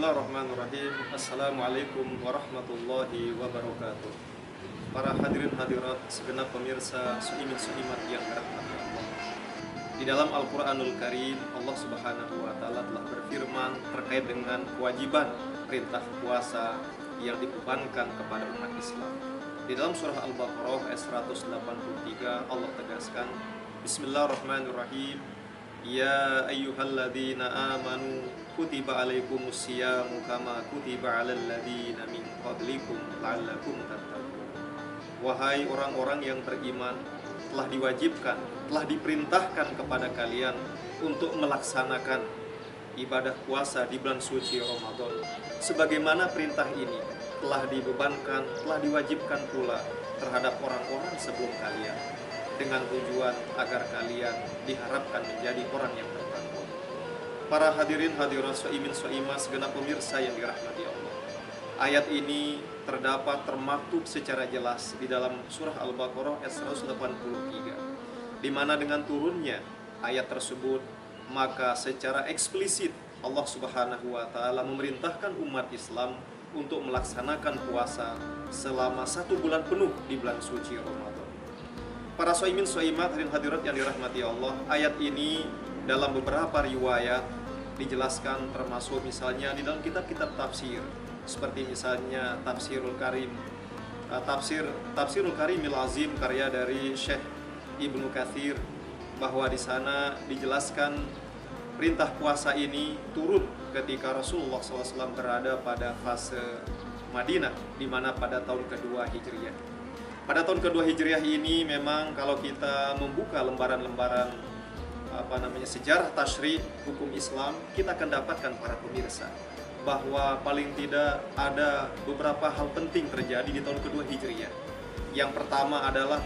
Bismillahirrahmanirrahim. Assalamualaikum warahmatullahi wabarakatuh. Para hadirin hadirat, segenap pemirsa Suimin Suimat yang dirahmati Allah. Di dalam Al-Quranul Karim, Allah Subhanahu wa Ta'ala telah berfirman terkait dengan kewajiban perintah puasa yang dibebankan kepada umat Islam. Di dalam surah Al-Baqarah ayat 183, Allah tegaskan, Bismillahirrahmanirrahim. Ya ayyuhalladzina amanu kutiba alaikumus siyamu kama kutiba alal ladzina min qablikum la'allakum tattaqun. Wahai orang-orang yang beriman, telah diwajibkan, telah diperintahkan kepada kalian untuk melaksanakan ibadah puasa di bulan suci Ramadan. Sebagaimana perintah ini telah dibebankan, telah diwajibkan pula terhadap orang-orang sebelum kalian, dengan tujuan agar kalian diharapkan menjadi orang yang bertakwa. Para hadirin hadirat Suimin Suimah, segenap pemirsa yang dirahmati Allah. Ayat ini terdapat termaktub secara jelas di dalam surah Al-Baqarah ayat 183, di mana dengan turunnya ayat tersebut, maka secara eksplisit Allah Subhanahu wa Ta'ala memerintahkan umat Islam untuk melaksanakan puasa selama 1 bulan penuh di bulan suci Ramadan. Para Suimin Suimat hadirin hadirat yang dirahmati Allah, ayat ini dalam beberapa riwayat dijelaskan, termasuk misalnya di dalam kitab-kitab tafsir, seperti misalnya Tafsirul Karim, Tafsirul Karimil Azim karya dari Syekh Ibnu Katsir, bahwa di sana dijelaskan perintah puasa ini turun ketika Rasulullah SAW berada pada fase Madinah, di mana pada tahun kedua Hijriah. Pada tahun kedua Hijriah ini memang kalau kita membuka lembaran-lembaran sejarah tasyri' hukum Islam, kita akan dapatkan para pemirsa bahwa paling tidak ada beberapa hal penting terjadi di tahun kedua Hijriah. Yang pertama adalah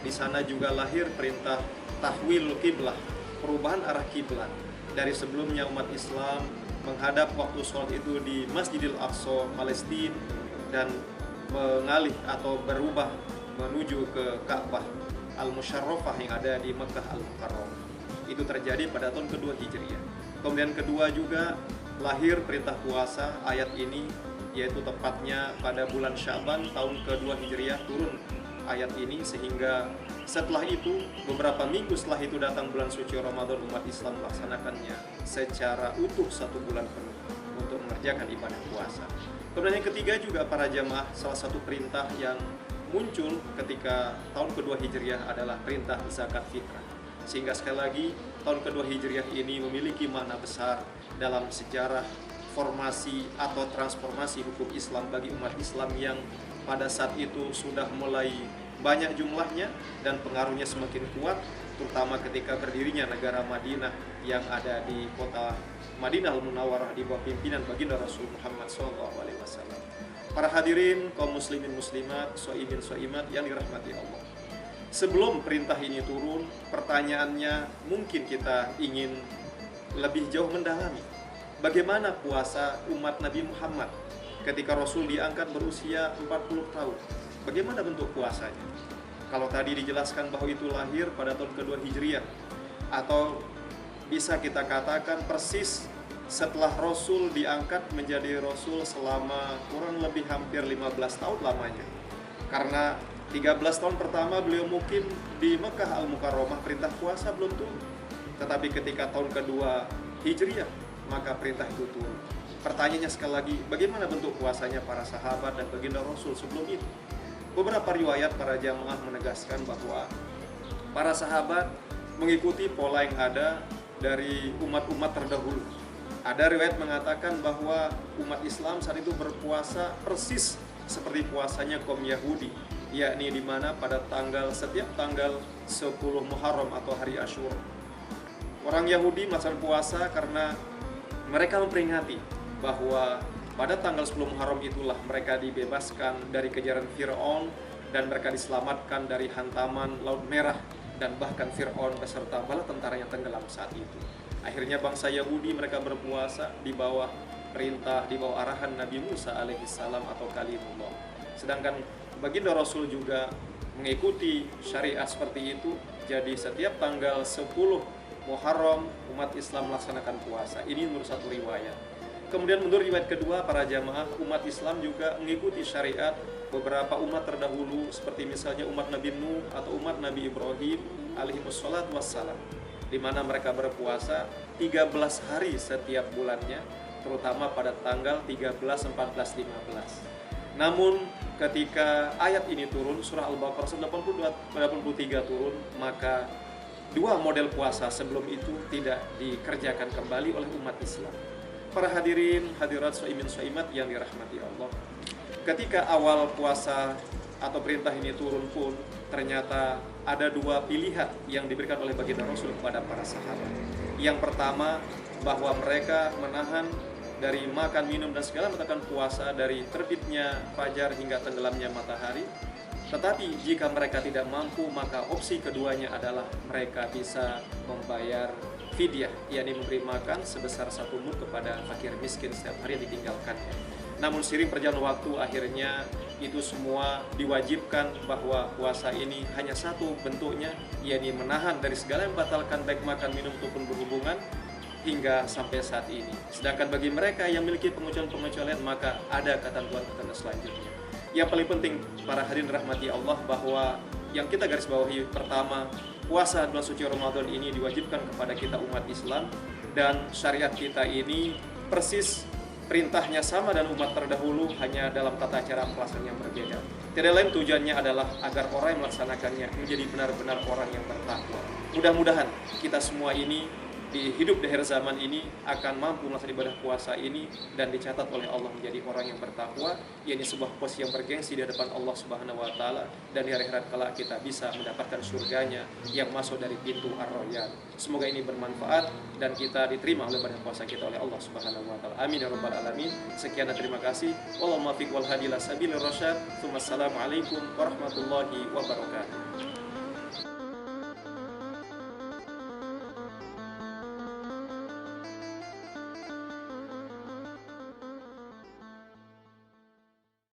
di sana juga lahir perintah tahwil kiblah, perubahan arah kiblat. Dari sebelumnya umat Islam menghadap waktu sholat itu di Masjidil Aqsa, Palestina, dan mengalih atau berubah menuju ke Ka'bah Al-Musyarrafah yang ada di Mekah Al-Mukarramah. Itu terjadi pada tahun kedua Hijriah. Kemudian kedua juga lahir perintah puasa, ayat ini yaitu tepatnya pada bulan Sya'ban tahun kedua Hijriah turun ayat ini, sehingga setelah itu beberapa minggu setelah itu datang bulan suci Ramadan, umat Islam melaksanakannya secara utuh 1 bulan penuh untuk mengerjakan ibadah puasa. Kemudian yang ketiga juga para jamaah, salah satu perintah yang muncul ketika tahun kedua Hijriah adalah perintah zakat fitrah. Sehingga sekali lagi tahun kedua Hijriah ini memiliki makna besar dalam sejarah formasi atau transformasi hukum Islam bagi umat Islam yang pada saat itu sudah mulai banyak jumlahnya dan pengaruhnya semakin kuat, terutama ketika berdirinya negara Madinah yang ada di kota Madinah Al-Munawwarah di bawah pimpinan baginda Rasul Muhammad SAW. Para hadirin kaum muslimin muslimat, Suimin Suimat yang dirahmati Allah. Sebelum perintah ini turun, pertanyaannya mungkin kita ingin lebih jauh mendalami. Bagaimana puasa umat Nabi Muhammad ketika Rasul diangkat berusia 40 tahun? Bagaimana bentuk puasanya? Kalau tadi dijelaskan bahwa itu lahir pada tahun kedua Hijriah, atau bisa kita katakan persis setelah Rasul diangkat menjadi Rasul selama kurang lebih hampir 15 tahun lamanya. Karena 13 tahun pertama beliau mukim di Mekah Al-Mukarramah, perintah puasa belum turun. Tetapi ketika tahun kedua Hijriah, maka perintah itu turun. Pertanyaannya sekali lagi, bagaimana bentuk puasanya para sahabat dan baginda Rasul sebelum itu? Beberapa riwayat para jamaah menegaskan bahwa para sahabat mengikuti pola yang ada dari umat-umat terdahulu. Ada riwayat mengatakan bahwa umat Islam saat itu berpuasa persis seperti puasanya kaum Yahudi, yakni di mana pada setiap tanggal 10 Muharram atau hari Asyura. Orang Yahudi melaksanakan puasa karena mereka memperingati bahwa pada tanggal 10 Muharram itulah mereka dibebaskan dari kejaran Fir'aun dan mereka diselamatkan dari hantaman Laut Merah, dan bahkan Fir'aun beserta bala tentaranya tenggelam saat itu. Akhirnya bangsa Yahudi mereka berpuasa di bawah perintah, di bawah arahan Nabi Musa alaihissalam atau kalimullah. Sedangkan baginda Rasul juga mengikuti syariat seperti itu. Jadi setiap tanggal 10 Muharram umat Islam melaksanakan puasa. Ini menurut satu riwayat. Kemudian menurut riwayat kedua, para jamaah umat Islam juga mengikuti syariat beberapa umat terdahulu, seperti misalnya umat Nabi Nuh atau umat Nabi Ibrahim alaihi wassalatu wassalam, di mana mereka berpuasa 13 hari setiap bulannya, terutama pada tanggal 13, 14, 15. Namun ketika ayat ini turun, surah Al-Baqarah 83 turun, maka dua model puasa sebelum itu tidak dikerjakan kembali oleh umat Islam. Para hadirin hadirat soimin soimat yang dirahmati Allah, ketika awal puasa atau perintah ini turun pun ternyata ada dua pilihan yang diberikan oleh baginda Rasul kepada para sahabat. Yang pertama, bahwa mereka menahan dari makan, minum, dan segala melakukan puasa dari terbitnya fajar hingga tenggelamnya matahari. Tetapi jika mereka tidak mampu, maka opsi keduanya adalah mereka bisa membayar fidyah, yakni memberi makan sebesar 1 mud kepada fakir miskin setiap hari yang ditinggalkannya. Namun seiring perjalanan waktu, akhirnya itu semua diwajibkan bahwa puasa ini hanya satu bentuknya, yakni menahan dari segala yang membatalkan baik makan, minum, ataupun berhubungan, hingga sampai saat ini. Sedangkan bagi mereka yang memiliki pengecualian-pengecualian, maka ada ketentuan-ketentuan selanjutnya. Yang paling penting, para hadirin rahmati Allah, bahwa yang kita garis bawahi pertama, puasa bulan suci Ramadan ini diwajibkan kepada kita umat Islam, dan syariat kita ini persis perintahnya sama dan umat terdahulu, hanya dalam tata cara pelaksanaan yang berbeda. Tidak lain tujuannya adalah agar orang yang melaksanakannya menjadi benar-benar orang yang bertakwa. Mudah-mudahan kita semua ini di hidup di akhir zaman ini akan mampu melaksanakan ibadah puasa ini dan dicatat oleh Allah menjadi orang yang bertakwa, yakni sebuah posisi yang bergengsi di hadapan Allah Subhanahu wa taala, dan di hari akhirat kelak kita bisa mendapatkan surganya yang masuk dari pintu Ar-Rayyan. Semoga ini bermanfaat dan kita diterima oleh ibadah puasa kita oleh Allah Subhanahu wa taala. Amin ya rabbal alamin. Sekian dan terima kasih. Wallahul muwaffiq wal hadi ila sabilir rasyad. Assalamualaikum warahmatullahi wabarakatuh.